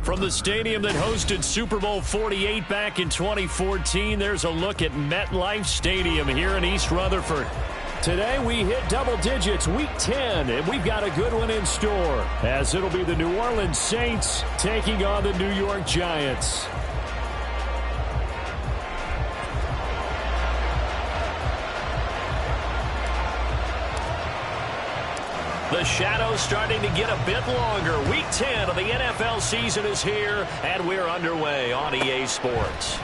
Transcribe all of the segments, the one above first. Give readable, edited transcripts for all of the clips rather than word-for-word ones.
From the stadium that hosted Super Bowl 48 back in 2014, there's a look at MetLife Stadium here in East Rutherford. Today we hit double digits, Week 10, and we've got a good one in store, as it'll be the New Orleans Saints taking on the New York Giants. The shadow's starting to get a bit longer. Week 10 of the NFL season is here, and we're underway on EA Sports.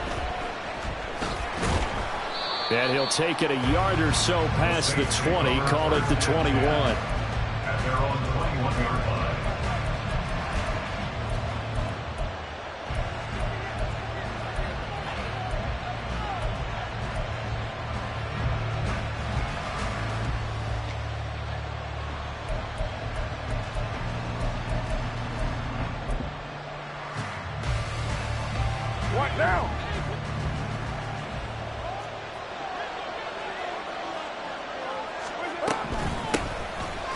And he'll take it a yard or so past the 20, call it the 21. At their own 21-yard line. What now?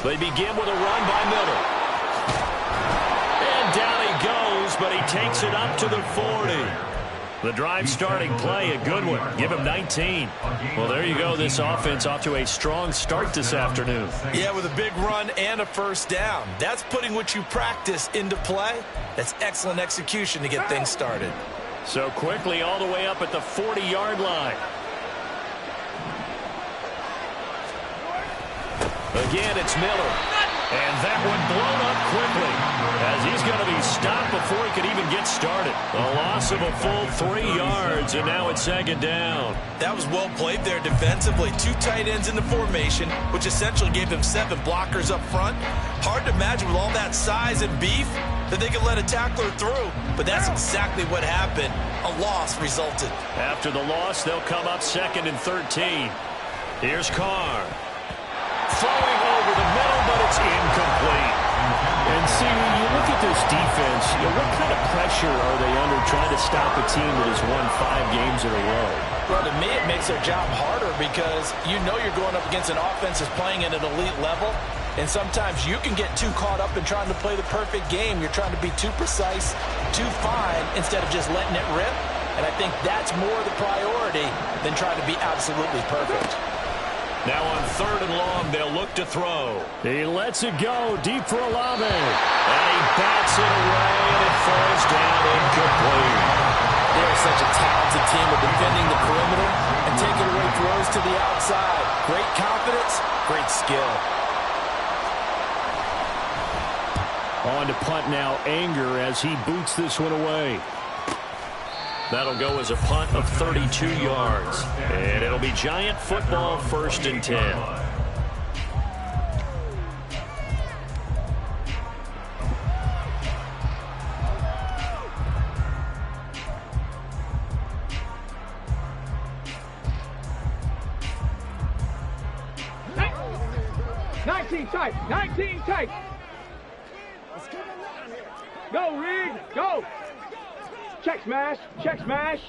They begin with a run by Miller. And down he goes, but he takes it up to the 40. The drive starting play, a good one. Give him 19. Well, there you go. This offense off to a strong start this afternoon. Yeah, with a big run and a first down. That's putting what you practice into play. That's excellent execution to get things started. So quickly all the way up at the 40-yard line. Again, it's Miller. And that one blown up quickly, as he's going to be stopped before he could even get started. A loss of a full 3 yards, and now it's second down. That was well played there defensively. 2 tight ends in the formation, which essentially gave him 7 blockers up front. Hard to imagine with all that size and beef that they could let a tackler through, but that's exactly what happened. A loss resulted. After the loss, they'll come up second and 13. Here's Carr. Throwing over the middle, but it's incomplete. And see, when you look at this defense, what kind of pressure are they under trying to stop a team that has won 5 games in a row? Well, to me, it makes their job harder because you know you're going up against an offense that's playing at an elite level, and sometimes you can get too caught up in trying to play the perfect game. You're trying to be too precise, too fine, instead of just letting it rip. And I think that's more the priority than trying to be absolutely perfect. Now on 3rd and long, they'll look to throw. He lets it go deep for Olave. And he bats it away, and it falls down incomplete. They're such a talented team of defending the perimeter and taking away throws to the outside. Great confidence, great skill. On to punt now, Anger, as he boots this one away. That'll go as a punt of 32 yards. And it'll be Giant football, 1st and 10. Hey! 19 tight, 19 tight. Go, Reed, go. Check smash, check smash.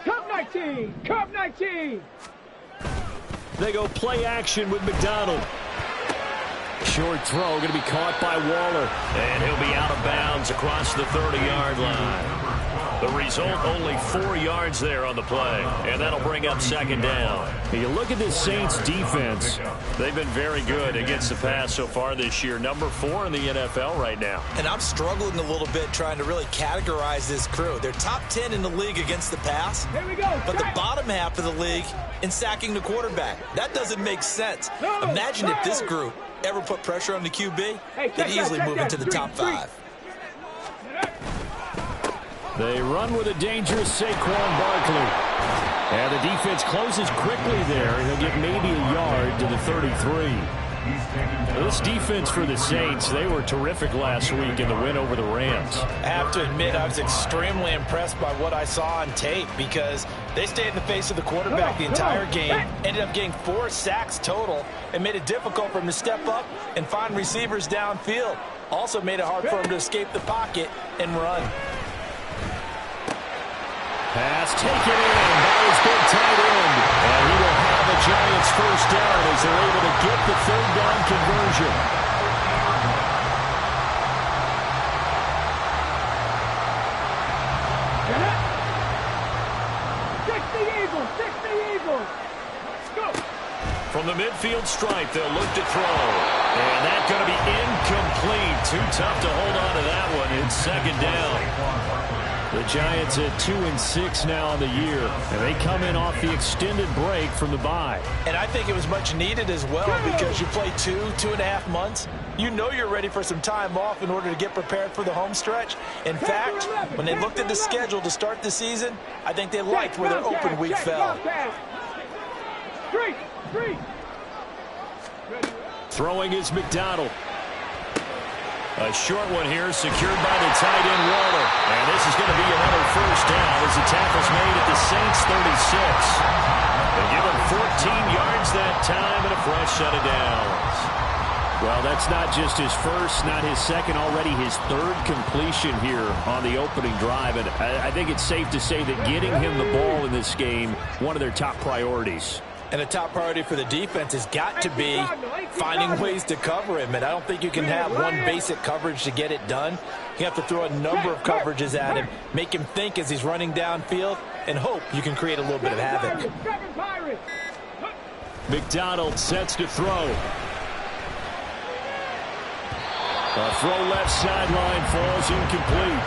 Cup 19, Cup 19. They go play action with McDonald. Short throw going to be caught by Waller. And he'll be out of bounds across the 30-yard line. The result, only 4 yards there on the play. And that'll bring up second down. You look at this Saints defense. They've been very good against the pass so far this year. Number 4 in the NFL right now. And I'm struggling a little bit trying to really categorize this crew. They're top 10 in the league against the pass. Here we go. But the bottom half of the league in sacking the quarterback. That doesn't make sense. Imagine if this group ever put pressure on the QB, they'd easily move into the top 5. They run with a dangerous Saquon Barkley. And the defense closes quickly there. He'll get maybe a yard to the 33. This defense for the Saints, they were terrific last week in the win over the Rams. I have to admit, I was extremely impressed by what I saw on tape because they stayed in the face of the quarterback the entire game, ended up getting 4 sacks total, and made it difficult for him to step up and find receivers downfield. Also made it hard for him to escape the pocket and run. Pass taken in by his big tight end. And he will have a Giants first down as they're able to get the 3rd down conversion. From the midfield stripe, they'll look to throw. And that's going to be incomplete. Too tough to hold on to that one. It's second down. The Giants at 2-6 now on the year, and they come in off the extended break from the bye. And I think it was much needed as well because you play 2.5 months. You know you're ready for some time off in order to get prepared for the home stretch. In fact, when they looked at the schedule to start the season, I think they liked where their open week fell. Throwing is McDonald. A short one here, secured by the tight end Waller. And this is going to be another first down as the tackle's made at the Saints 36. They give him 14 yards that time and a fresh set of downs. Well, that's not just his first, not his second, already his third completion here on the opening drive. And I think it's safe to say that getting him the ball in this game, one of their top priorities. And a top priority for the defense has got to be finding ways to cover him. And I don't think you can have one basic coverage to get it done. You have to throw a number of coverages at him, make him think as he's running downfield, and hope you can create a little bit of havoc. McDonald sets to throw. A throw left sideline falls incomplete.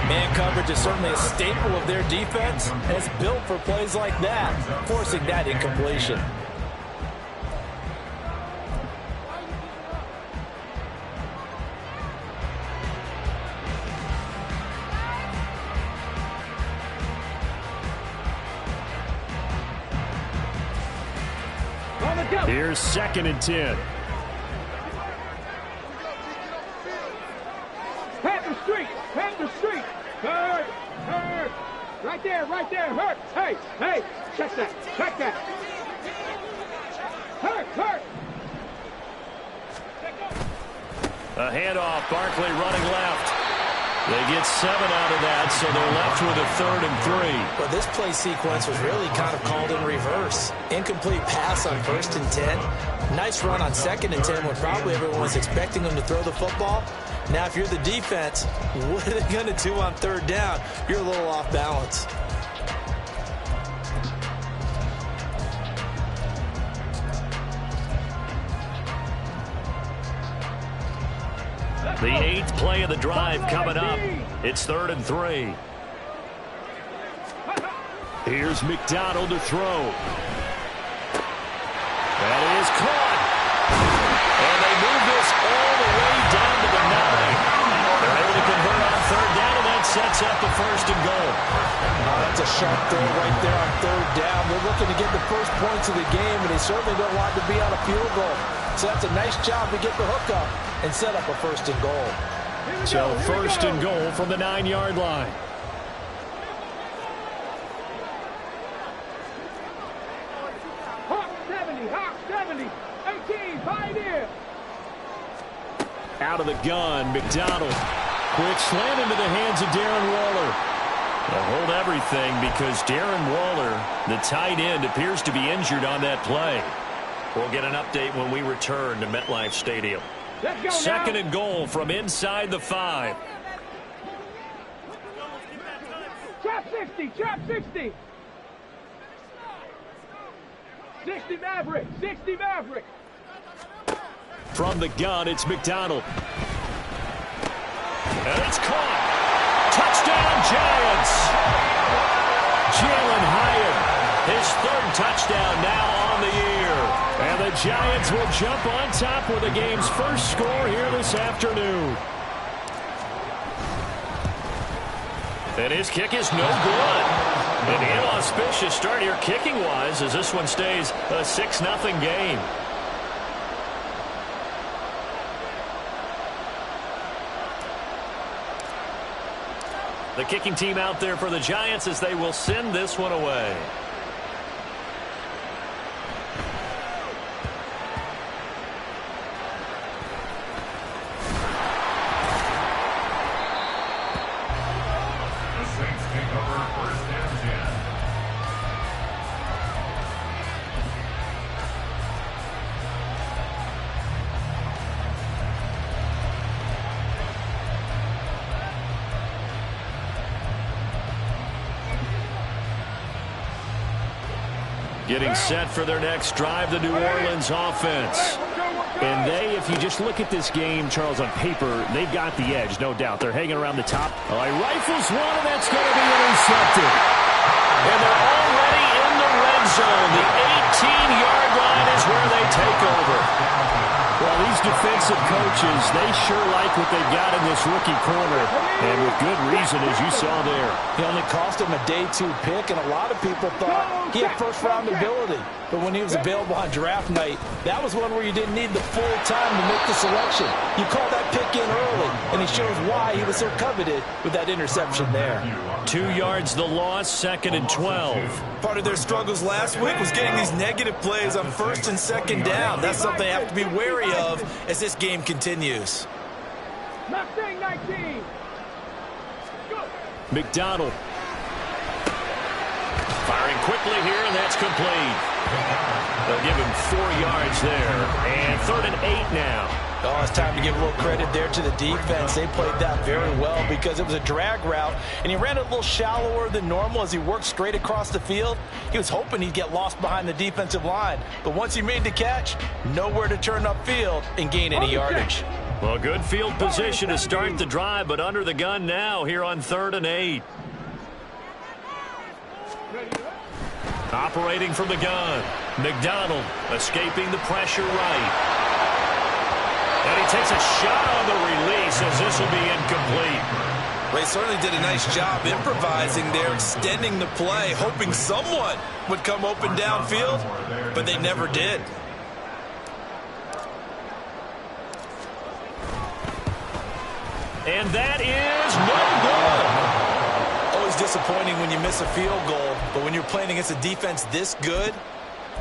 Man coverage is certainly a staple of their defense, and it's built for plays like that, forcing that incompletion. Here's 2nd and 10. Panther Street. Hurt. Right there, hurt. Hey, check that. Hurt. A handoff, Barkley running left. They get 7 out of that, so they're left with a 3rd and 3. But this play sequence was really kind of called in reverse. Incomplete pass on 1st and 10. Nice run on 2nd and 10 when probably everyone was expecting them to throw the football. Now, if you're the defense, what are they going to do on 3rd down? You're a little off balance. The 8th play of the drive coming up. It's 3rd and 3. Here's McDonald to throw. That is caught. And they move this all the way down to the 9. They're able to convert on 3rd down, and that sets up the 1st and goal. That's a sharp throw right there on 3rd down. They're looking to get the first points of the game, and they certainly don't want to be on a field goal. So that's a nice job to get the hook up and set up a 1st and goal. So 1st and goal from the 9-yard line. Hawk 70, 18, Pioneer. Out of the gun, McDonald. Quick slant into the hands of Darren Waller. They'll hold everything because Darren Waller, the tight end, appears to be injured on that play. We'll get an update when we return to MetLife Stadium. 2nd and goal from inside the 5. Trap 60. 60 Maverick. From the gun, it's McDonald. And it's caught. Touchdown, Giants. Jalen Hyatt, his 3rd touchdown now on the year. And the Giants will jump on top with the game's first score here this afternoon. And his kick is no good. An inauspicious start here kicking-wise as this one stays a 6-0 game. The kicking team out there for the Giants as they will send this one away. The Saints take over 1st and 10. Getting set for their next drive, the New Orleans offense. And if you just look at this game, Charles, on paper, they've got the edge, no doubt. They're hanging around the top. Oh, he rifles one, and that's going to be intercepted. And they're already in the red zone. The 18-yard line is where they take over. Well, these defensive coaches, they sure like what they've got in this rookie corner, and with good reason, as you saw there. He only cost him a day 2 pick, and a lot of people thought he had first-round ability. But when he was available on draft night, that was one where you didn't need the full time to make the selection. You called that pick in early, and he shows why he was so coveted with that interception there. 2 yards the loss, 2nd and 12. Part of their struggles last week was getting these negative plays on 1st and 2nd down. That's something they have to be wary of as this game continues. Mustang 19. Go. McDonald. Firing quickly here, and that's complete. They'll give him 4 yards there, and 3rd and 8 now. Oh, it's time to give a little credit there to the defense. They played that very well because it was a drag route, and he ran it a little shallower than normal as he worked straight across the field. He was hoping he'd get lost behind the defensive line, but once he made the catch, nowhere to turn upfield and gain any yardage. Well, good field position to start the drive, but under the gun now here on 3rd and 8. Operating from the gun. McDonald escaping the pressure right. And he takes a shot on the release as this will be incomplete. They certainly did a nice job improvising there, extending the play, hoping someone would come open downfield, but they never did. And that is no good. Always disappointing when you miss a field goal, but when you're playing against a defense this good,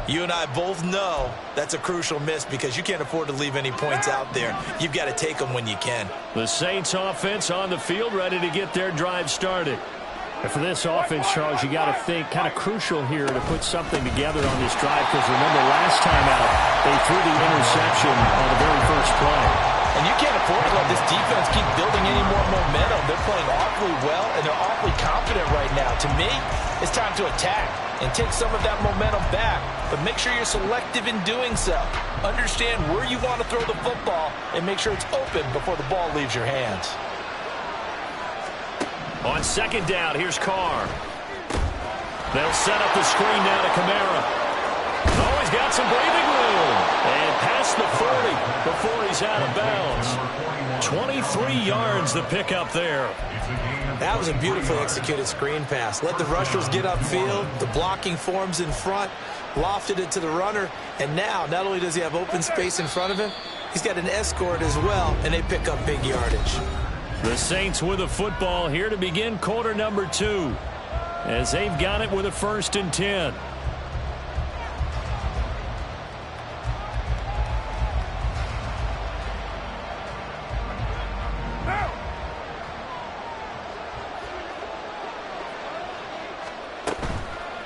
you and I both know that's a crucial miss because you can't afford to leave any points out there. You've got to take them when you can. The Saints offense on the field ready to get their drive started. And for this offense, Charles, you got to think kind of crucial here to put something together on this drive because remember last time out they threw the interception on the very first play. And you can't afford to let this defense keep building any more momentum. They're playing awfully well, and they're awfully confident right now. To me, it's time to attack and take some of that momentum back. But make sure you're selective in doing so. Understand where you want to throw the football and make sure it's open before the ball leaves your hands. On 2nd down, here's Carr. They'll set up the screen now to Kamara. Oh, he's got some breathing room. And past the 40 before he's out of bounds. 23 yards the pickup there. That was a beautifully executed screen pass. Let the rushers get upfield. The blocking forms in front. Lofted it to the runner. And now, not only does he have open space in front of him, he's got an escort as well, and they pick up big yardage. The Saints with a football here to begin quarter number 2. As they've got it with a 1st and 10.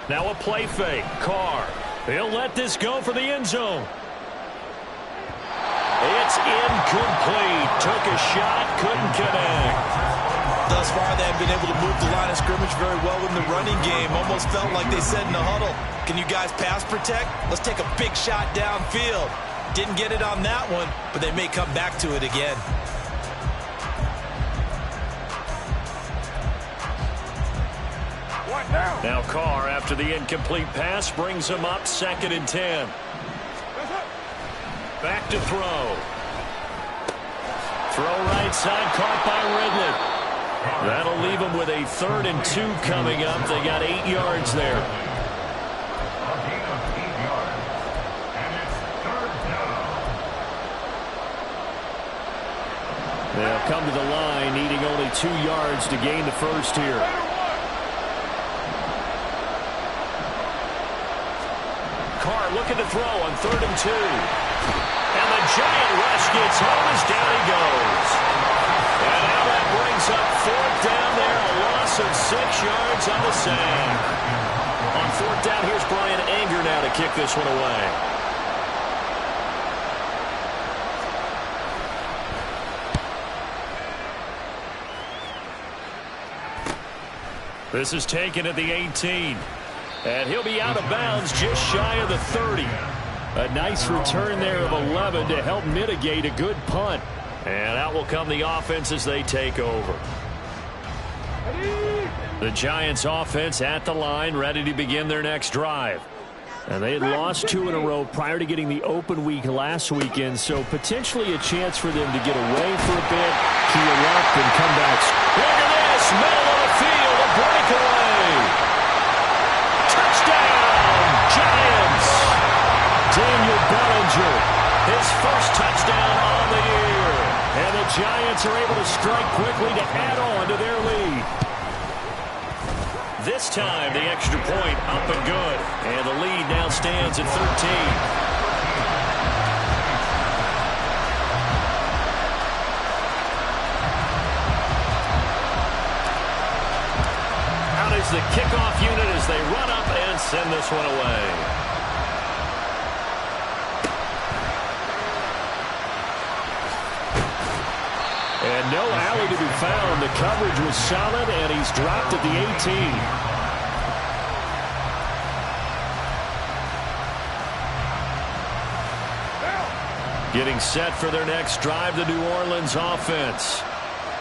Now a play fake. Carr. He'll let this go for the end zone. It's incomplete. Took a shot, couldn't connect. Thus far, they have been able to move the line of scrimmage very well in the running game. Almost felt like they said in the huddle, can you guys pass protect? Let's take a big shot downfield. Didn't get it on that one, but they may come back to it again. Now Carr, after the incomplete pass, brings him up 2nd and 10. Back to throw. Throw right side, caught by Ridley. That'll leave him with a 3rd and 2 coming up. They got 8 yards there. They'll come to the line, needing only 2 yards to gain the first here. Carr looking to throw on 3rd and 2. And the giant rush gets home as down he goes. And now that brings up 4th down there, a loss of 6 yards on the sack. On 4th down, here's Brian Anger now to kick this one away. This is taken at the 18. And he'll be out of bounds just shy of the 30. A nice return there of 11 to help mitigate a good punt. And out will come the offense as they take over. The Giants offense at the line, ready to begin their next drive. And they had lost 2 in a row prior to getting the open week last weekend, so potentially a chance for them to get away for a bit, keel up, and come back. Look at this, middle of the field, a breakaway. Touchdown, Giants. Daniel Bellinger, his first touchdown on the year. And the Giants are able to strike quickly to add on to their lead. This time, the extra point up and good. And the lead now stands at 13. Out is the kickoff unit as they run up and send this one away. And no alley to be found. The coverage was solid, and he's dropped at the 18. Getting set for their next drive, the New Orleans offense.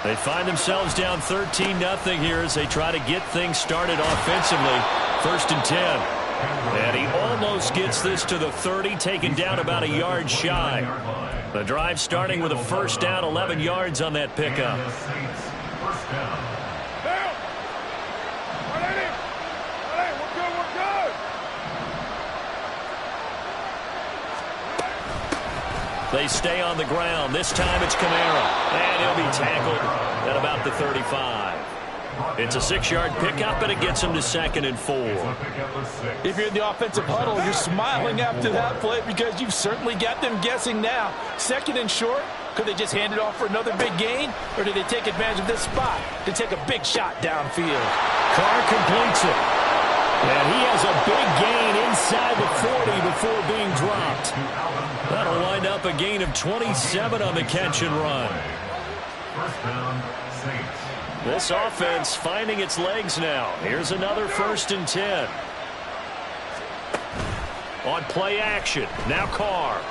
They find themselves down 13-0 here as they try to get things started offensively. 1st and 10. And he almost gets this to the 30, taken down about a yard shy. The drive starting with a first down, 11 yards on that pickup. They stay on the ground. This time it's Kamara. And he'll be tackled at about the 35. It's a 6-yard pickup, and it gets him to 2nd and 4. If you're in the offensive huddle, you're smiling after that play because you've certainly got them guessing now. 2nd and short, could they just hand it off for another big gain? Or did they take advantage of this spot to take a big shot downfield? Carr completes it. And he has a big gain inside the 40 before being dropped. That'll wind up a gain of 27 on the catch and run. First down, Saints. This offense finding its legs now. Here's another 1st and 10. On play action. Now Carr.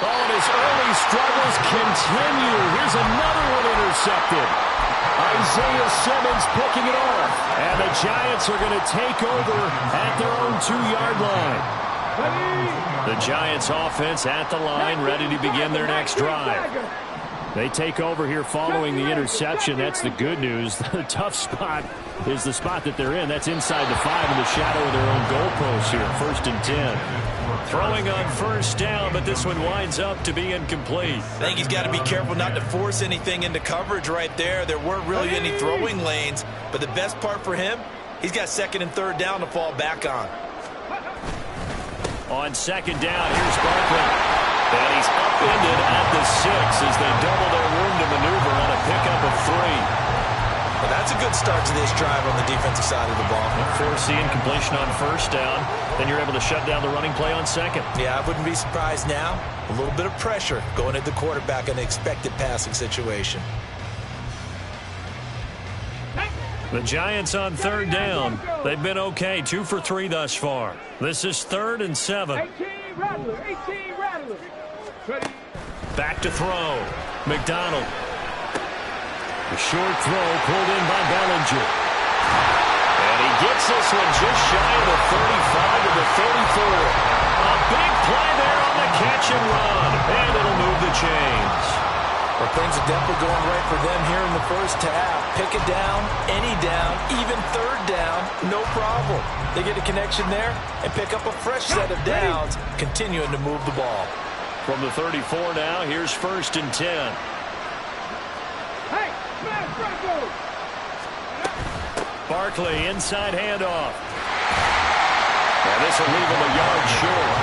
Oh, and his early struggles continue. Here's another one intercepted. Isaiah Simmons picking it off. And the Giants are going to take over at their own 2-yard line. The Giants offense at the line, ready to begin their next drive. They take over here following the interception. That's the good news. The tough spot is the spot that they're in. That's inside the 5 in the shadow of their own goalpost here. 1st and 10. Throwing on 1st down, but this one winds up to be incomplete. I think he's got to be careful not to force anything into coverage right there. There weren't really any throwing lanes, but the best part for him, he's got 2nd and 3rd down to fall back on. On 2nd down, here's Barkley. And he's upended at the 6 as they double their room to maneuver on a pickup of 3. Well, that's a good start to this drive on the defensive side of the ball. Force the incompletion on 1st down. Then you're able to shut down the running play on 2nd. Yeah, I wouldn't be surprised now. A little bit of pressure going at the quarterback in an expected passing situation. The Giants on 3rd down. They've been okay, 2 for 3 thus far. This is 3rd and 7. 18 Rattler, 18 Rattler. Back to throw. McDonald. The short throw pulled in by Bellinger. And he gets this one just shy of the 35 to the 34. A big play there on the catch and run. And it'll move the chains. Well, things are definitely going right for them here in the 1st half. Pick it down, any down, even 3rd down, no problem. They get a connection there and pick up a fresh set of downs, continuing to move the ball. From the 34 now, here's 1st and 10. Hey, smash Franco! Barkley, inside handoff. And this will leave him a yard short.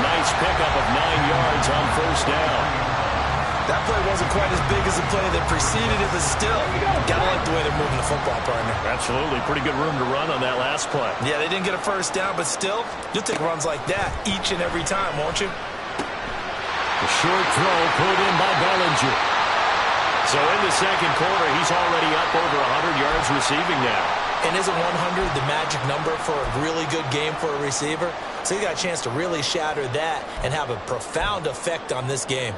Nice pickup of 9 yards on 1st down. That play wasn't quite as big as the play that preceded it, but still, gotta like the way they're moving the football, partner. Absolutely. Pretty good room to run on that last play. Yeah, they didn't get a 1st down, but still, you'll take runs like that each and every time, won't you? The short throw pulled in by Bellinger. So in the second quarter, he's already up over 100 yards receiving now. And isn't 100 the magic number for a really good game for a receiver? So he got a chance to really shatter that and have a profound effect on this game.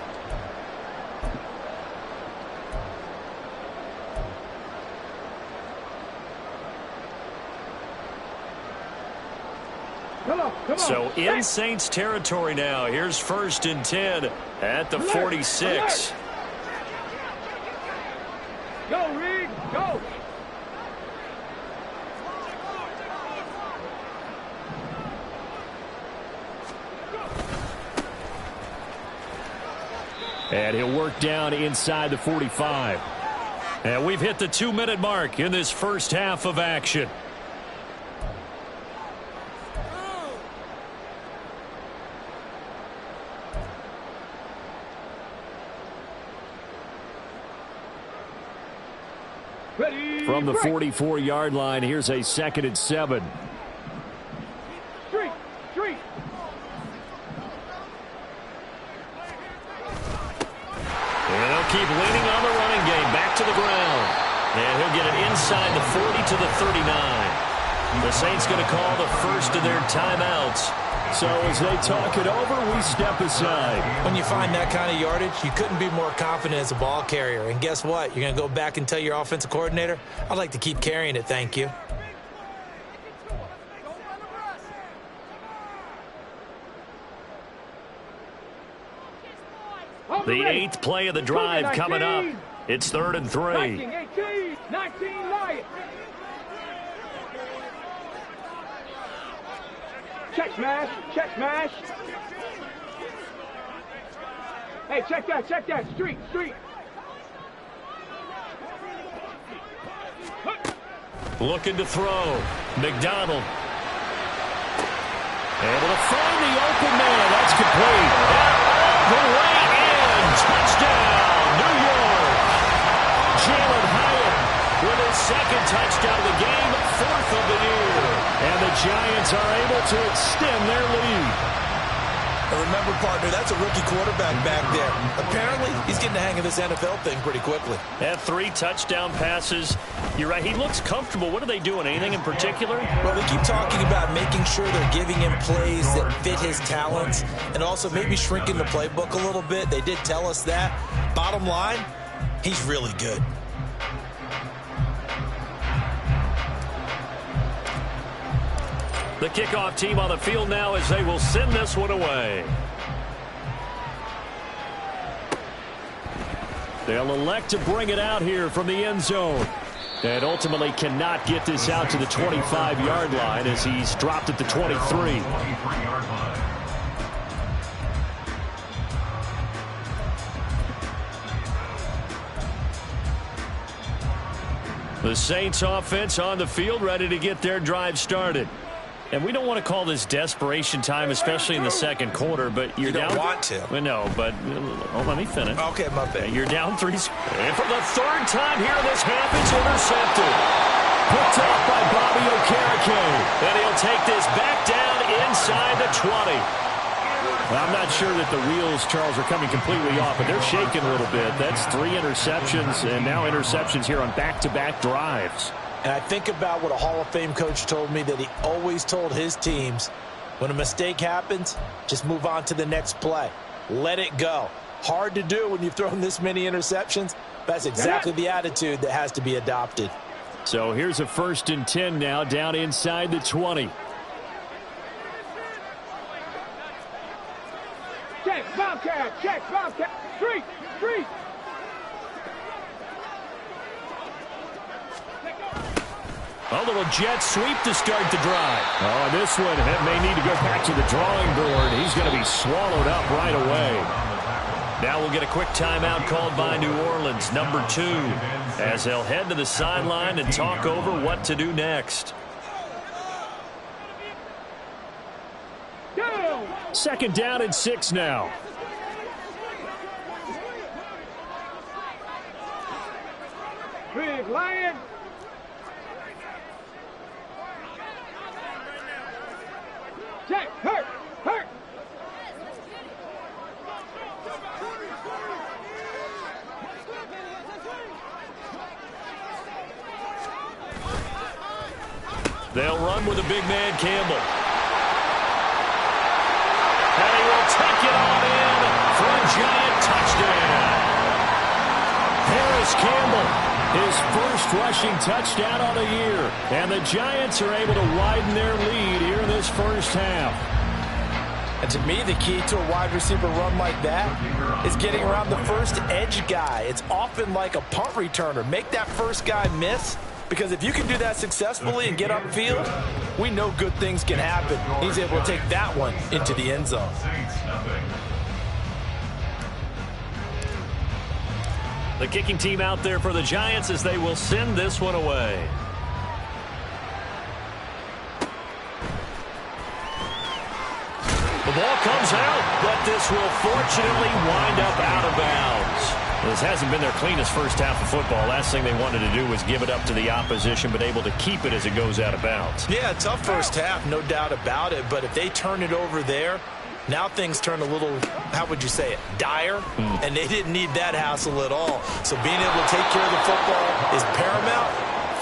Come on. So in Saints territory now. Here's 1st and 10 at the 46. Go, Reed, go. And he'll work down inside the 45. And we've hit the 2-minute mark in this first half of action. From the 44-yard line, here's a 2nd and 7. Street. And they'll keep leaning on the running game. Back to the ground. And he'll get it inside the 40 to the 39. The Saints going to call the first of their timeouts. So as they talk it over, we step aside. When you find that kind of yardage, you couldn't be more confident as a ball carrier. And guess what? You're going to go back and tell your offensive coordinator, I'd like to keep carrying it, thank you. The 8th play of the drive coming up. It's 3rd and 3. 19, 19, Lions. Check smash. Hey, check that. Street. Looking to throw. McDonald. Able to find the open man. That's complete. The way in. Touchdown, New York. Jalen Hyatt with his 2nd touchdown of the game, 4th of the year. And the Giants are able to extend their lead. And remember, partner, that's a rookie quarterback back there. Apparently, he's getting the hang of this NFL thing pretty quickly. Had 3 touchdown passes. You're right, he looks comfortable. What are they doing? Anything in particular? Well, they keep talking about making sure they're giving him plays that fit his talents and also maybe shrinking the playbook a little bit. They did tell us that. Bottom line, he's really good. The kickoff team on the field now as they will send this one away. They'll elect to bring it out here from the end zone. And ultimately cannot get this out to the 25-yard line as he's dropped at the 23. The Saints offense on the field ready to get their drive started. And we don't want to call this desperation time, especially in the second quarter, but you're down. You don't want to. Well, no, but let me finish. Okay, my bad. You're down 3. And for the 3rd time here in this half, it's intercepted. Picked off by Bobby Okereke. And he'll take this back down inside the 20. Well, I'm not sure that the wheels, Charles, are coming completely off, but they're shaking a little bit. That's 3 interceptions, and now interceptions here on back-to-back drives. And I think about what a Hall of Fame coach told me that he always told his teams, when a mistake happens, just move on to the next play. Let it go. Hard to do when you've thrown this many interceptions. That's exactly the attitude that has to be adopted. So here's a 1st and 10 now down inside the 20. Check, Bobcat. Street. A little jet sweep to start the drive. Oh, this one may need to go back to the drawing board. He's going to be swallowed up right away. Now we'll get a quick timeout called by New Orleans, number 2, as they'll head to the sideline and talk over what to do next. Down. 2nd down and 6 now. Big Lion. Check, hurt. They'll run with a big man, Campbell. And he will take it on in for a Giant touchdown. Harris Campbell, his first rushing touchdown on the year. And the Giants are able to widen their lead here in this first half. And to me, the key to a wide receiver run like that is getting around the first edge guy. It's often like a punt returner. Make that first guy miss, because if you can do that successfully and get upfield, we know good things can happen. He's able to take that one into the end zone. The kicking team out there for the Giants as they will send this one away. The ball comes out, but this will fortunately wind up out of bounds. This hasn't been their cleanest first half of football. Last thing they wanted to do was give it up to the opposition, but able to keep it as it goes out of bounds. Yeah, tough first half, no doubt about it. But if they turn it over there, now things turn a little, how would you say it, dire? And they didn't need that hassle at all. So being able to take care of the football is paramount.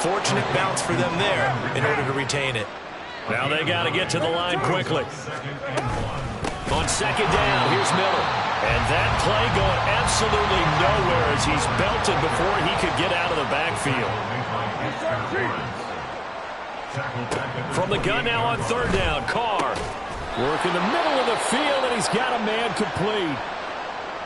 Fortunate bounce for them there in order to retain it. Now they got to get to the line quickly. On second down, here's Miller. And that play going absolutely nowhere as he's belted before he could get out of the backfield. From the gun now on third down, Carr. Work in the middle of the field, and he's got a man complete.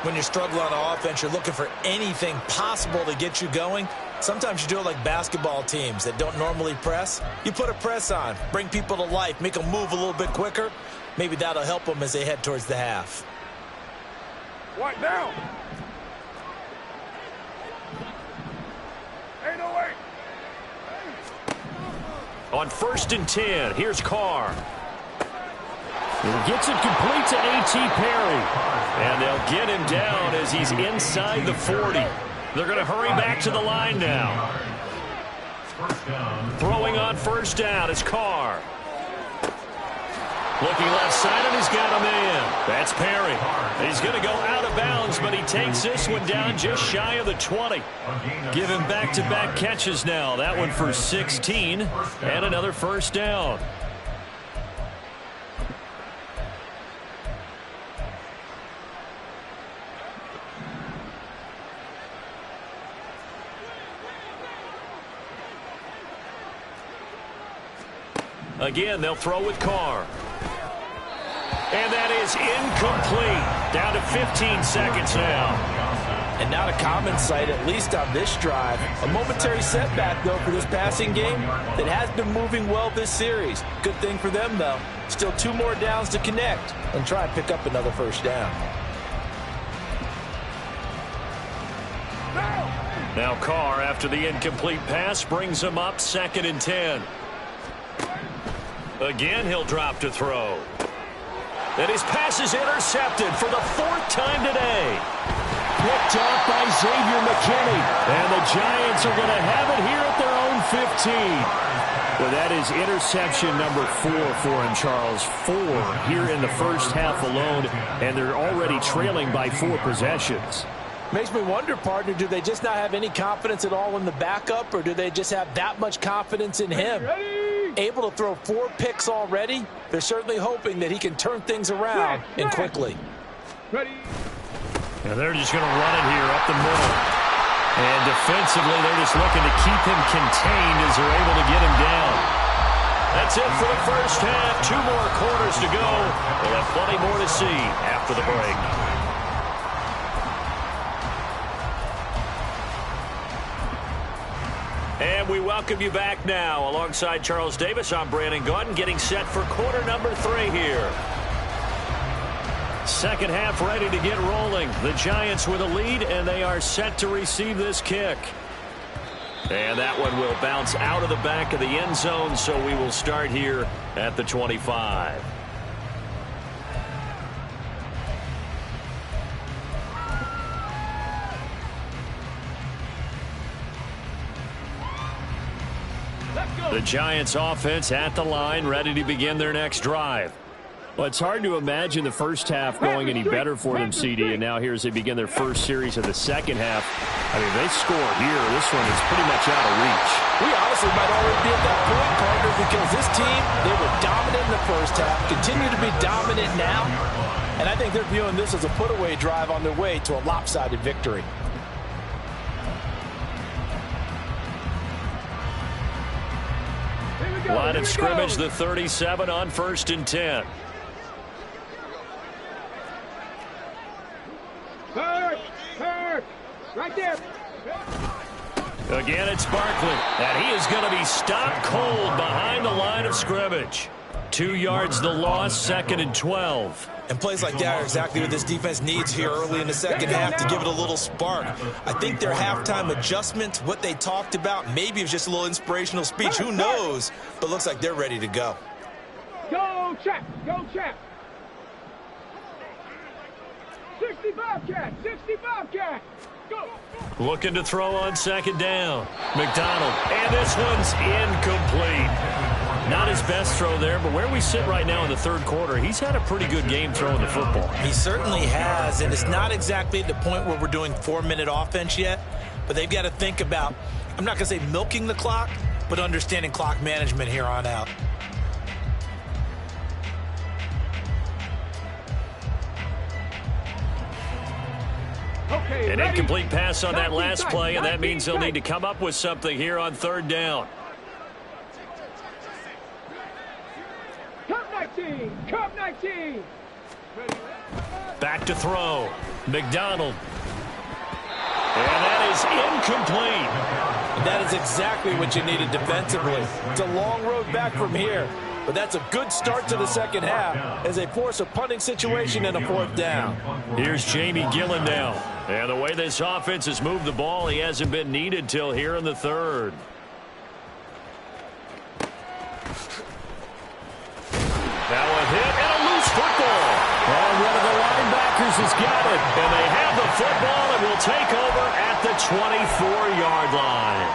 When you're struggling on offense, you're looking for anything possible to get you going. Sometimes you do it like basketball teams that don't normally press. You put a press on, bring people to life, make them move a little bit quicker. Maybe that'll help them as they head towards the half. What now? Ain't no way. On 1st and 10, here's Carr. He gets it complete to A.T. Perry. And they'll get him down as he's inside the 40. They're going to hurry back to the line now. Throwing on first down is Carr. Looking left side, and he's got a man. That's Perry. He's going to go out of bounds, but he takes this one down just shy of the 20. Give him back-to-back catches now. That one for 16, and another first down. Again, they'll throw with Carr. And that is incomplete. Down to 15 seconds now. And not a common sight, at least on this drive. A momentary setback, though, for this passing game that has been moving well this series. Good thing for them, though. Still 2 more downs to connect and try and pick up another first down. Now Carr, after the incomplete pass, brings him up 2nd and 10. Again, he'll drop to throw. And his pass is intercepted for the 4th time today. Picked off by Xavier McKinney. And the Giants are going to have it here at their own 15. Well, that is interception number 4 for him, Charles. 4 here in the first half alone, and they're already trailing by 4 possessions. Makes me wonder, partner, do they just not have any confidence at all in the backup, or do they just have that much confidence in him? Able to throw 4 picks already, they're certainly hoping that he can turn things around and quickly. And they're just going to run it here up the middle. And defensively, they're just looking to keep him contained as they're able to get him down. That's it for the first half. 2 more quarters to go. We'll have plenty more to see after the break. And we welcome you back now. Alongside Charles Davis, I'm Brandon Gaudin, getting set for quarter number 3 here. Second half ready to get rolling. The Giants with a lead, and they are set to receive this kick. And that one will bounce out of the back of the end zone, so we will start here at the 25. The Giants offense at the line, ready to begin their next drive. Well, it's hard to imagine the first half going any better for them, CD, and now here as they begin their first series of the second half. I mean, they score here. This one is pretty much out of reach. We honestly might already be at that point, partner, because this team, they were dominant in the first half, continue to be dominant now, and I think they're viewing this as a put-away drive on their way to a lopsided victory. Line of scrimmage, the 37 on 1st and 10. Hurt! Right there! Again, it's Barkley, and he is going to be stopped cold behind the line of scrimmage. 2 yards the loss, 2nd and 12. And plays like that are exactly what this defense needs here early in the second half to give it a little spark. I think their halftime adjustment, what they talked about, maybe it was just a little inspirational speech. Who knows? But looks like they're ready to go. Go, Chap! Go, Chap! 60 Bobcat! 60 Bobcat! Go! Looking to throw on 2nd down. McDonald, and this one's incomplete. Not his best throw there, but where we sit right now in the 3rd quarter, he's had a pretty good game throwing the football. He certainly has, and it's not exactly at the point where we're doing 4-minute offense yet, but they've got to think about, I'm not going to say milking the clock, but understanding clock management here on out. Okay, An ready? incomplete pass on that 19 last seconds, play, and that 19 means they'll need to seconds. come up with something here on 3rd down. Cup 19! Cup 19! Back to throw. McDonald. And that is incomplete. That is exactly what you needed defensively. It's a long road back from here, but that's a good start to the second half as they force a punting situation and a 4th down. Here's Jamie Gillen now. And the way this offense has moved the ball, he hasn't been needed till here in the 3rd. Now a hit and a loose football. And one of the linebackers has got it. And they have the football and will take over at the 24-yard line.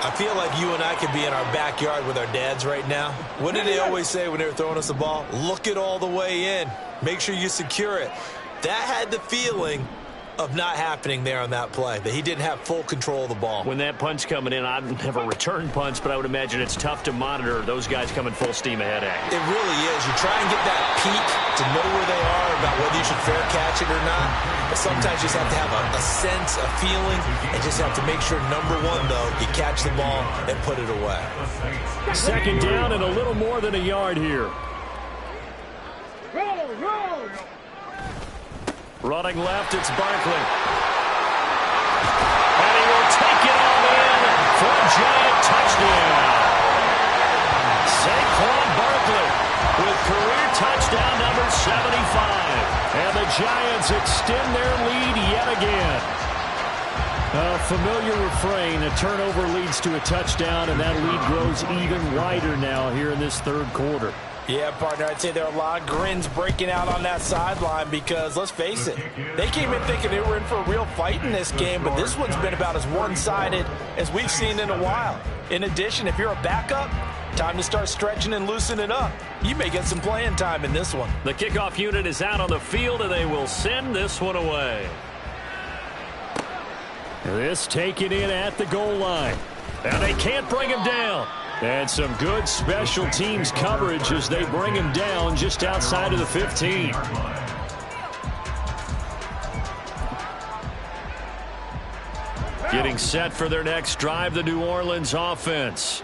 I feel like you and I could be in our backyard with our dads right now. What did they always say when they were throwing us the ball? Look it all the way in. Make sure you secure it. That had the feeling of not happening there on that play, that he didn't have full control of the ball. When that punch coming in, I've never returned punch, but I would imagine it's tough to monitor those guys coming full steam ahead at you. It really is. You try and get that peek to know where they are about whether you should fair catch it or not. But sometimes you just have to have a sense, a feeling, and just have to make sure, number one, though, you catch the ball and put it away. 2nd down and a little more than a yard here. Roll! Running left, it's Barkley. And he will take it all in for a giant touchdown. Saquon Barkley with career touchdown number 75. And the Giants extend their lead yet again. A familiar refrain, a turnover leads to a touchdown, and that lead grows even wider now here in this 3rd quarter. Yeah, partner, I'd say there are a lot of grins breaking out on that sideline because, let's face it, they came in thinking they were in for a real fight in this game, but this one's been about as one-sided as we've seen in a while. In addition, if you're a backup, time to start stretching and loosening up. You may get some playing time in this one. The kickoff unit is out on the field, and they will send this one away. This taken in at the goal line. And they can't bring him down. And some good special teams coverage as they bring him down just outside of the 15. Getting set for their next drive, the New Orleans offense.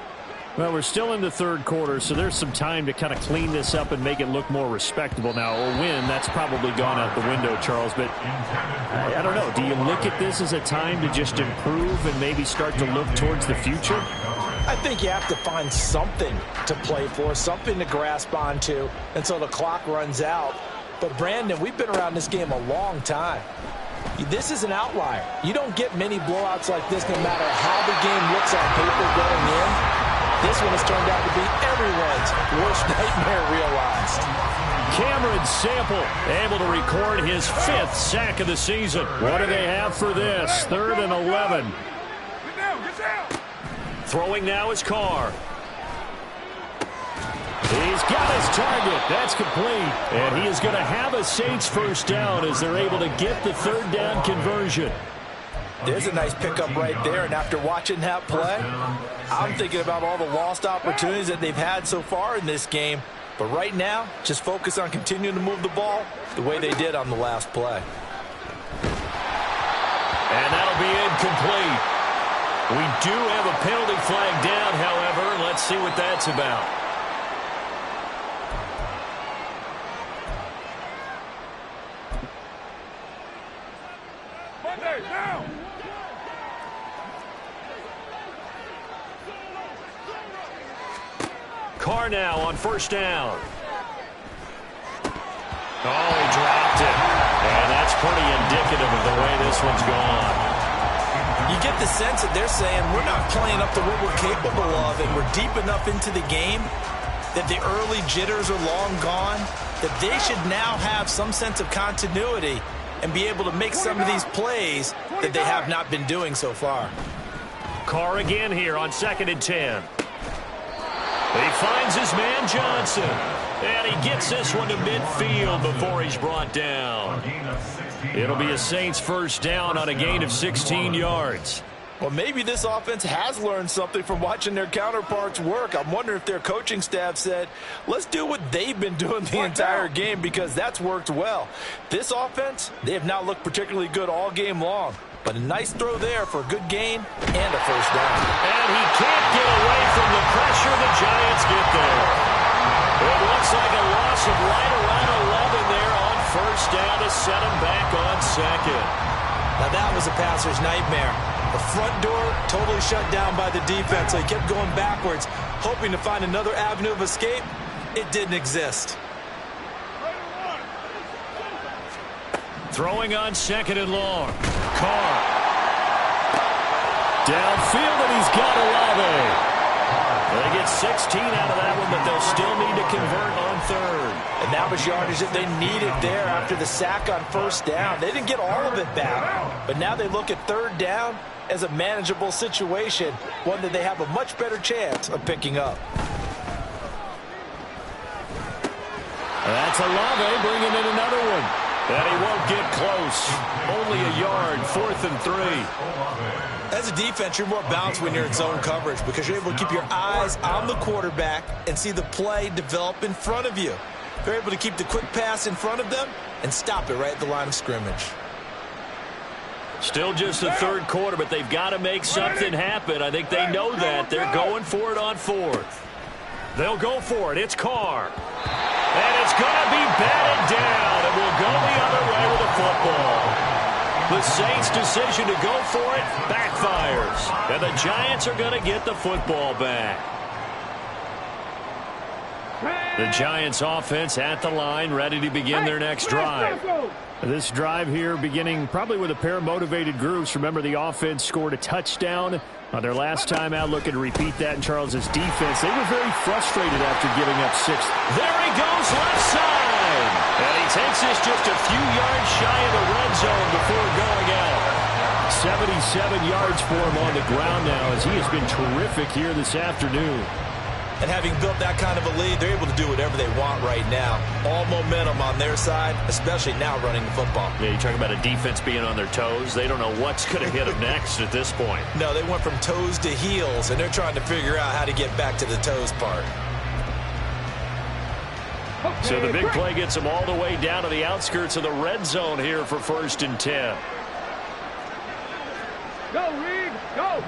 Well, we're still in the 3rd quarter, so there's some time to kind of clean this up and make it look more respectable. Now, a win, that's probably gone out the window, Charles, but I don't know. Do you look at this as a time to just improve and maybe start to look towards the future? I think you have to find something to play for, something to grasp onto until the clock runs out. But, Brandon, we've been around this game a long time. This is an outlier. You don't get many blowouts like this no matter how the game looks on paper going in. This one has turned out to be everyone's worst nightmare realized. Cameron Sample able to record his 5th sack of the season. What do they have for this? 3rd and 11. Get down! Throwing now is Carr. He's got his target. That's complete. And he is going to have a Saints first down as they're able to get the third down conversion. There's a nice pickup right there, and after watching that play, I'm thinking about all the lost opportunities that they've had so far in this game. But right now, just focus on continuing to move the ball the way they did on the last play. And that'll be incomplete. We do have a penalty flag down, however. Let's see what that's about. Carr now on first down. Oh, he dropped it. And that's pretty indicative of the way this one's gone. You get the sense that they're saying we're not playing up to what we're capable of, and we're deep enough into the game that the early jitters are long gone, that they should now have some sense of continuity and be able to make some of these plays that they have not been doing so far. Carr again here on 2nd and 10. He finds his man Johnson, and he gets this one to midfield before he's brought down. It'll be a Saints first down on a gain of 16 yards. Well, maybe this offense has learned something from watching their counterparts work. I'm wondering if their coaching staff said, let's do what they've been doing the entire game, because that's worked well. This offense, they have not looked particularly good all game long. But a nice throw there for a good gain and a first down. And he can't get away from the pressure. The Giants get there. It looks like a loss of right around 11 there on first down to set him back on second. Now that was a passer's nightmare. The front door totally shut down by the defense, so he kept going backwards, hoping to find another avenue of escape. It didn't exist. Throwing on 2nd and long. Carr. Downfield, and he's got Olave. They get 16 out of that one, but they'll still need to convert on 3rd. And that was yardage that they needed there after the sack on first down. They didn't get all of it back, but now they look at 3rd down as a manageable situation, one that they have a much better chance of picking up. That's Olave bringing in another one. And he won't get close. Only a yard, 4th and 3. As a defense, you're more balanced when you're in zone coverage because you're able to keep your eyes on the quarterback and see the play develop in front of you. They're able to keep the quick pass in front of them and stop it right at the line of scrimmage. Still just the 3rd quarter, but they've got to make something happen. I think they know that. They're going for it on 4th. They'll go for it. It's Carr. And it's going to be batted down. It will go the other way with the football. The Saints' decision to go for it backfires. And the Giants are going to get the football back. The Giants' offense at the line, ready to begin their next drive. This drive here beginning probably with a pair of motivated groups. Remember, the offense scored a touchdown on their last time out, looking to repeat that in Charles's defense. They were very frustrated after giving up 6. There he goes, left side. And he takes this just a few yards shy of the red zone before going out. 77 yards for him on the ground now as he has been terrific here this afternoon. And having built that kind of a lead, they're able to do whatever they want right now. All momentum on their side, especially now running the football. Yeah, you're talking about a defense being on their toes. They don't know what's going to hit them next at this point. No, they went from toes to heels, and they're trying to figure out how to get back to the toes part. So the big play gets them all the way down to the outskirts of the red zone here for 1st and 10. Go, Reed, go.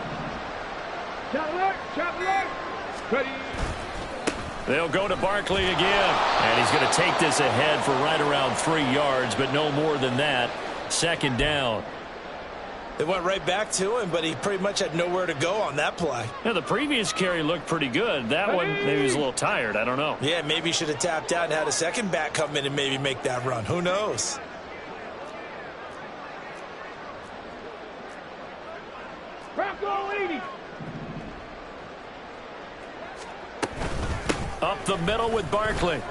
Chapler, ready. They'll go to Barkley again, and he's going to take this ahead for right around 3 yards, but no more than that. 2nd down. They went right back to him, but he pretty much had nowhere to go on that play. Yeah, the previous carry looked pretty good. That one, maybe he was a little tired. I don't know. Yeah, maybe he should have tapped out and had a second back come in and maybe make that run. Who knows? Bronco 80. Up the middle with Barkley.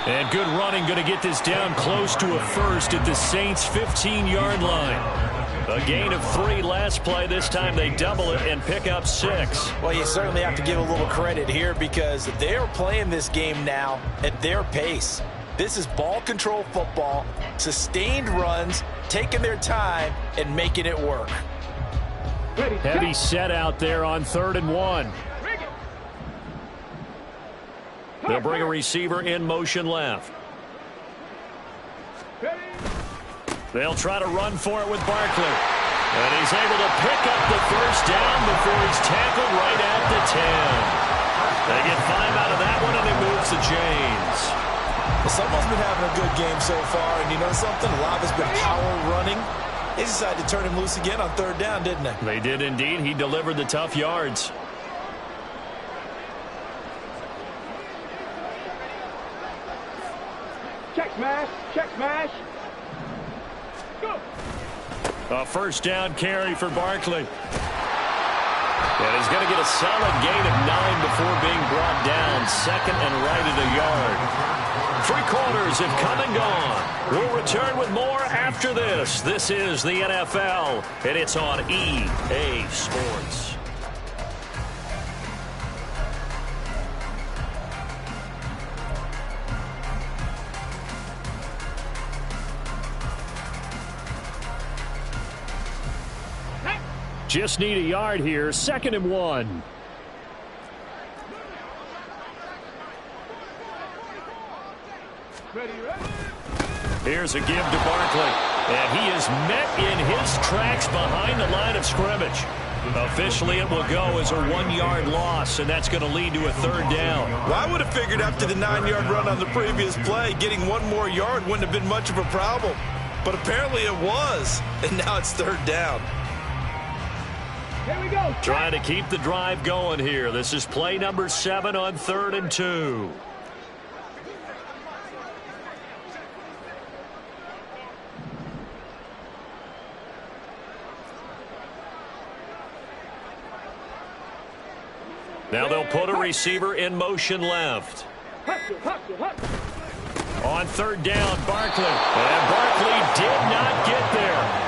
And good running, going to get this down close to a first at the Saints' 15-yard line. A gain of 3 last play. This time they double it and pick up 6. Well, you certainly have to give a little credit here because they are playing this game now at their pace. This is ball control football, sustained runs, taking their time and making it work. Heavy set out there on 3rd and 1. They'll bring a receiver in motion left. They'll try to run for it with Barkley. And he's able to pick up the first down before he's tackled right at the 10. They get 5 out of that one, and it moves the chains. Well, someone's been having a good game so far, and you know something? A lot has been power running. They decided to turn him loose again on 3rd down, didn't they? They did indeed. He delivered the tough yards. Check smash. Check smash. Go. A first down carry for Barkley. And he's going to get a solid gain of 9 before being brought down. 2nd and right at a yard. 3 quarters have come and gone. We'll return with more after this. This is the NFL, and it's on EA Sports. Just need a yard here. 2nd and 1. Here's a give to Barkley. And he is met in his tracks behind the line of scrimmage. Officially, it will go as a 1-yard loss, and that's going to lead to a 3rd down. Well, I would have figured after the 9-yard run on the previous play, getting 1 more yard wouldn't have been much of a problem. But apparently it was, and now it's 3rd down. Here we go. Trying to keep the drive going here. This is play number 7 on 3rd and 2. Now they'll put a receiver in motion left. On 3rd down, Barkley. And Barkley did not get there.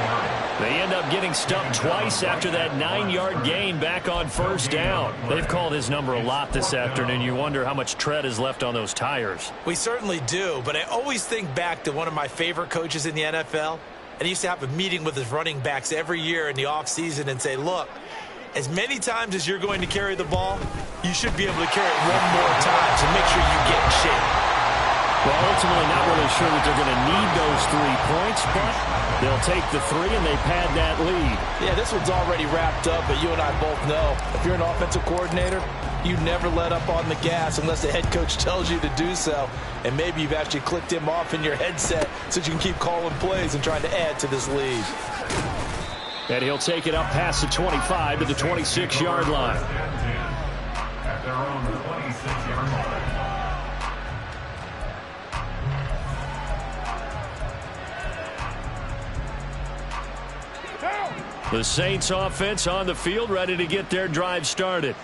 They end up getting stumped twice after that 9-yard gain back on 1st down. They've called his number a lot this afternoon. You wonder how much tread is left on those tires. We certainly do, but I always think back to one of my favorite coaches in the NFL. And he used to have a meeting with his running backs every year in the offseason and say, look, as many times as you're going to carry the ball, you should be able to carry it 1 more time to make sure you get in shape. Well, ultimately not really sure that they're going to need those 3 points, but they'll take the 3 and they pad that lead. Yeah, this one's already wrapped up, but you and I both know if you're an offensive coordinator, you never let up on the gas unless the head coach tells you to do so. And maybe you've actually clicked him off in your headset so you can keep calling plays and trying to add to this lead. And he'll take it up past the 25 to the 26-yard line. At their own 26-yard line. The Saints offense on the field, ready to get their drive started.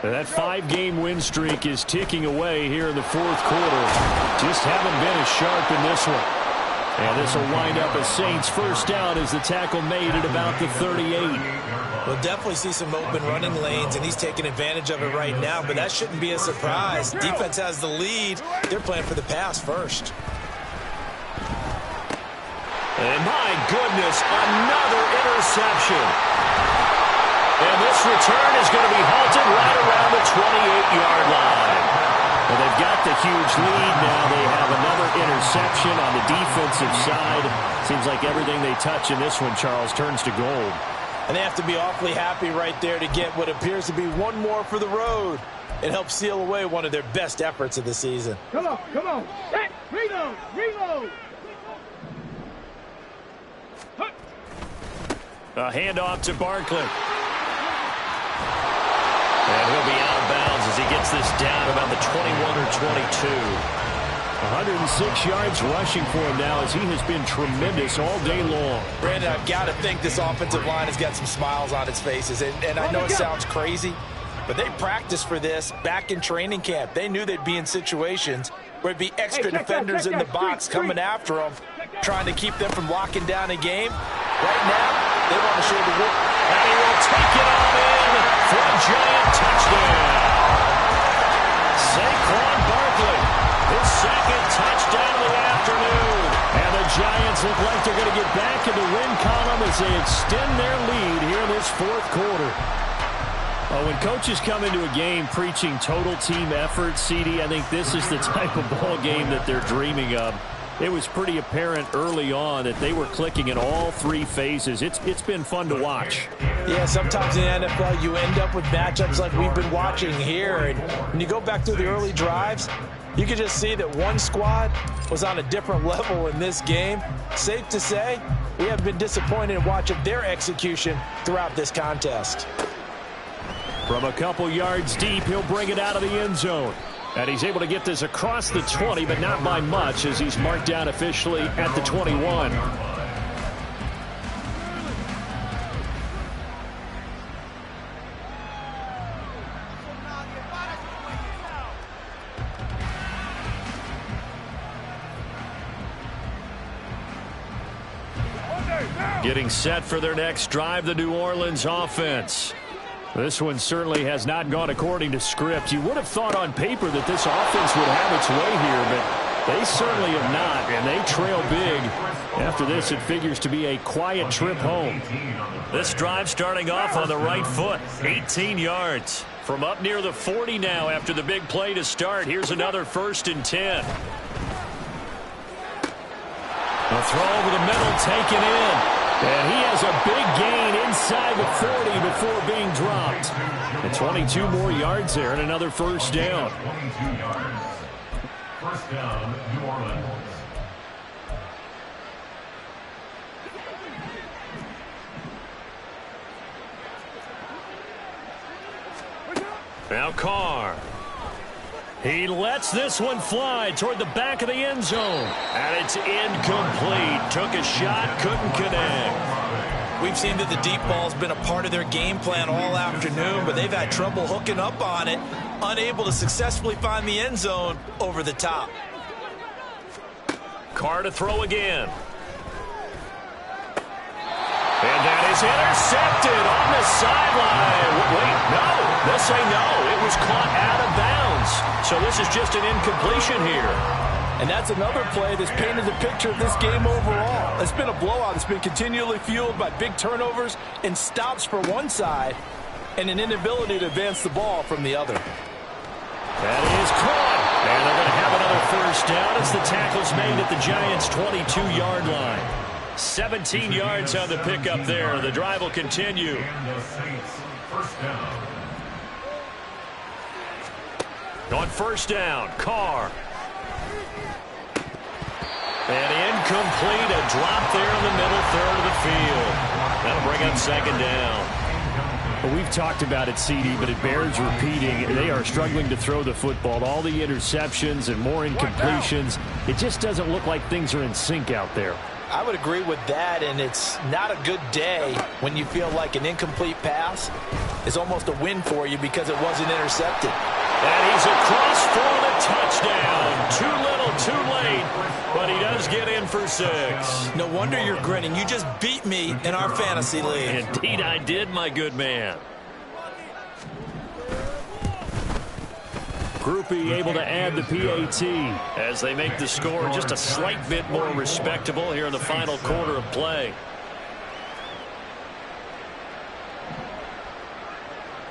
That 5-game win streak is ticking away here in the 4th quarter. Just haven't been as sharp in this one. And this will wind up a Saints first down as the tackle made at about the 38. We'll definitely see some open running lanes, and he's taking advantage of it right now, but that shouldn't be a surprise. Defense has the lead. They're playing for the pass first. And my goodness, another interception. And this return is going to be halted right around the 28-yard line. Well, they've got the huge lead now. They have another interception on the defensive side. Seems like everything they touch in this one, Charles, turns to gold. And they have to be awfully happy right there to get what appears to be 1 more for the road. It helps seal away one of their best efforts of the season. Come on, come on. Set, reload, reload. A handoff to Barkley. And he'll be out of bounds as he gets this down about the 21 or 22. 106 yards rushing for him now as he has been tremendous all day long. Brandon, I've got to think this offensive line has got some smiles on its faces. And I know it sounds crazy, but they practiced for this back in training camp. They knew they'd be in situations where it'd be extra defenders in the box coming after them, trying to keep them from locking down a game. Right now, they want to show the world. And he will take it on in for a Giant touchdown. Saquon Barkley, his second touchdown of the afternoon. And the Giants look like they're going to get back in the win column as they extend their lead here in this fourth quarter. When coaches come into a game preaching total team effort, CD, I think this is the type of ball game that they're dreaming of. It was pretty apparent early on that they were clicking in all three phases. It's been fun to watch. Yeah, sometimes in the NFL you end up with matchups like we've been watching here. And when you go back through the early drives, you can just see that one squad was on a different level in this game. Safe to say, we have been disappointed in watching their execution throughout this contest. From a couple yards deep, he'll bring it out of the end zone. And he's able to get this across the 20, but not by much as he's marked down officially at the 21. Getting set for their next drive, the New Orleans offense. This one certainly has not gone according to script. You would have thought on paper that this offense would have its way here, but they certainly have not, and they trail big. After this, it figures to be a quiet trip home. This drive starting off on the right foot, 18 yards. From up near the 40 now after the big play to start. Here's another 1st and 10. A throw over the middle, taken in. And he has a big gain inside the 40 before being dropped. And 22 more yards there and another 1st down. 22 yards. 1st down, New Orleans. Now Carr. He lets this one fly toward the back of the end zone. And it's incomplete. Took a shot, couldn't connect. We've seen that the deep ball's been a part of their game plan all afternoon, but they've had trouble hooking up on it, unable to successfully find the end zone over the top. Carr to throw again. And that is intercepted on the sideline. Wait, no. They'll say no. It was caught out of bounds. So this is just an incompletion here. And that's another play that's painted the picture of this game overall. It's been a blowout. It's been continually fueled by big turnovers and stops for one side and an inability to advance the ball from the other. That is caught. And they're going to have another 1st down as the tackle's made at the Giants' 22-yard line. 17 yards on the pickup there. The drive will continue. And the Saints, 1st down. On 1st down, Carr. And incomplete, a drop there in the middle third of the field. That'll bring up 2nd down. Well, we've talked about it, CD, but it bears repeating. They are struggling to throw the football. All the interceptions and more incompletions. It just doesn't look like things are in sync out there. I would agree with that, and it's not a good day when you feel like an incomplete pass is almost a win for you because it wasn't intercepted. And he's across for the touchdown. Too little, too late, but he does get in for 6. No wonder you're grinning. You just beat me in our fantasy league. Indeed I did, my good man. Groupie able to add the PAT as they make the score just a slight bit more respectable here in the final quarter of play.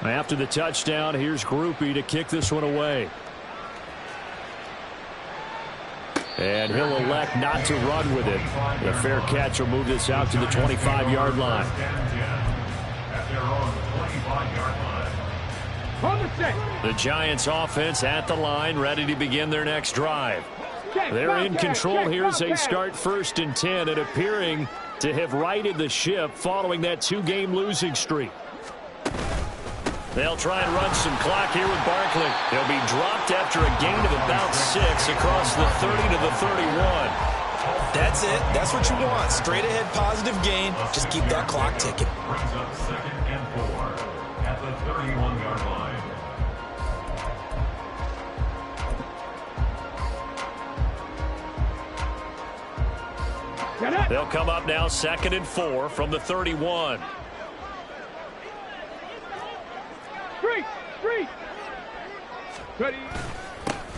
After the touchdown, here's Groupie to kick this one away. And he'll elect not to run with it. The fair catch will move this out to the 25-yard line. At their own 25-yard line. The Giants offense at the line, ready to begin their next drive. They're in control here as they start 1st and 10 and appearing to have righted the ship following that 2-game losing streak. They'll try and run some clock here with Barkley. He'll be dropped after a gain of about 6 across the 30 to the 31. That's it. That's what you want. Straight ahead positive gain. Just keep that clock ticking. Brings up 2nd and 4 at the 31-yard line. They'll come up now 2nd and 4 from the 31. Street. Ready.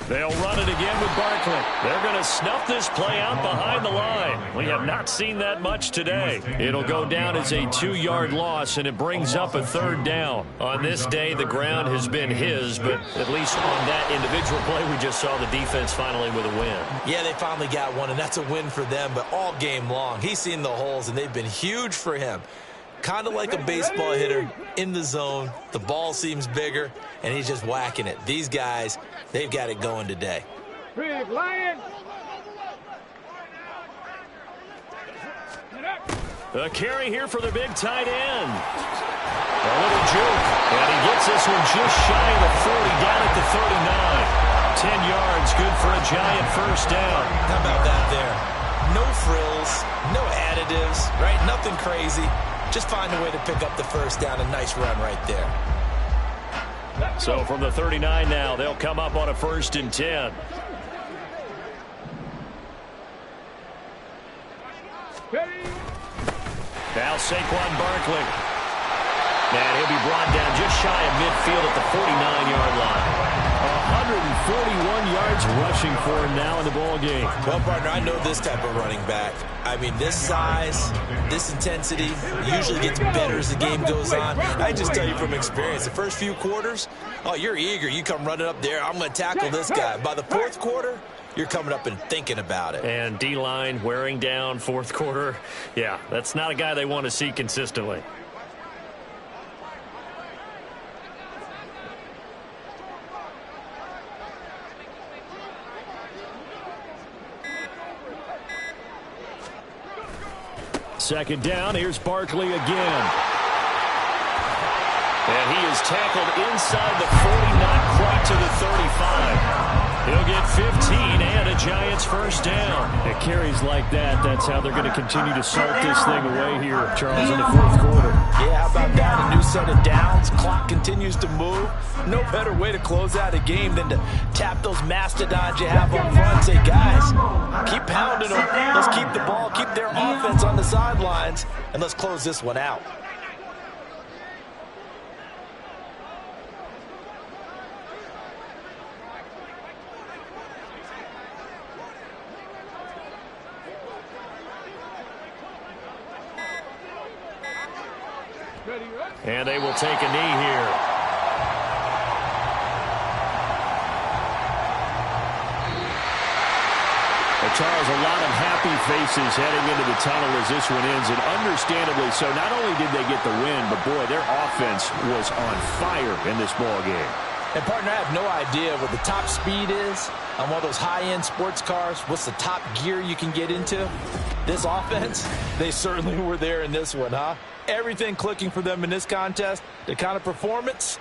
They'll run it again with Barkley. They're going to snuff this play out behind the line. We have not seen that much today. It'll go down as a 2-yard loss, and it brings up a 3rd down. On this day, the ground has been his, but at least on that individual play, we just saw the defense finally with a win. Yeah, they finally got one, and that's a win for them, but all game long, he's seen the holes, and they've been huge for him. Kind of like a baseball hitter in the zone. The ball seems bigger, and he's just whacking it. These guys, they've got it going today. Big Lion. A carry here for the big tight end. A little juke, and he gets this one just shy of the 40, down at the 39. 10 yards, good for a giant first down. How about that there? No frills, no additives, right? Nothing crazy. Just find a way to pick up the first down. A nice run right there. So from the 39 now, they'll come up on a 1st and 10. Now Saquon Barkley. And he'll be brought down just shy of midfield at the 49-yard line. 141 yards rushing for him now in the ball game. Well, partner, I know this type of running back. I mean, this size, this intensity usually gets better as the game goes on. I just tell you from experience, the first few quarters, oh, you're eager. You come running up there, I'm going to tackle this guy. By the 4th quarter, you're coming up and thinking about it. And D-line wearing down 4th quarter. Yeah, that's not a guy they want to see consistently. Second down, here's Barkley again. And he is tackled inside the 40, not quite to the 35. He'll get 15 and a Giants first down. It carries like that. That's how they're going to continue to salt this thing away here, Charles, in the 4th quarter. Yeah, how about that? A new set of downs. Clock continues to move. No better way to close out a game than to tap those mastodons you have up front. Say, guys, keep pounding them. Let's keep the ball, keep their offense on the sidelines, and let's close this one out. And they will take a knee here. Charles, a lot of happy faces heading into the tunnel as this one ends, and understandably so. Not only did they get the win, but boy, their offense was on fire in this ball game. And partner, I have no idea what the top speed is on one of those high-end sports cars. What's the top gear you can get into? This offense, they certainly were there in this one, huh? Everything clicking for them in this contest. The kind of performance,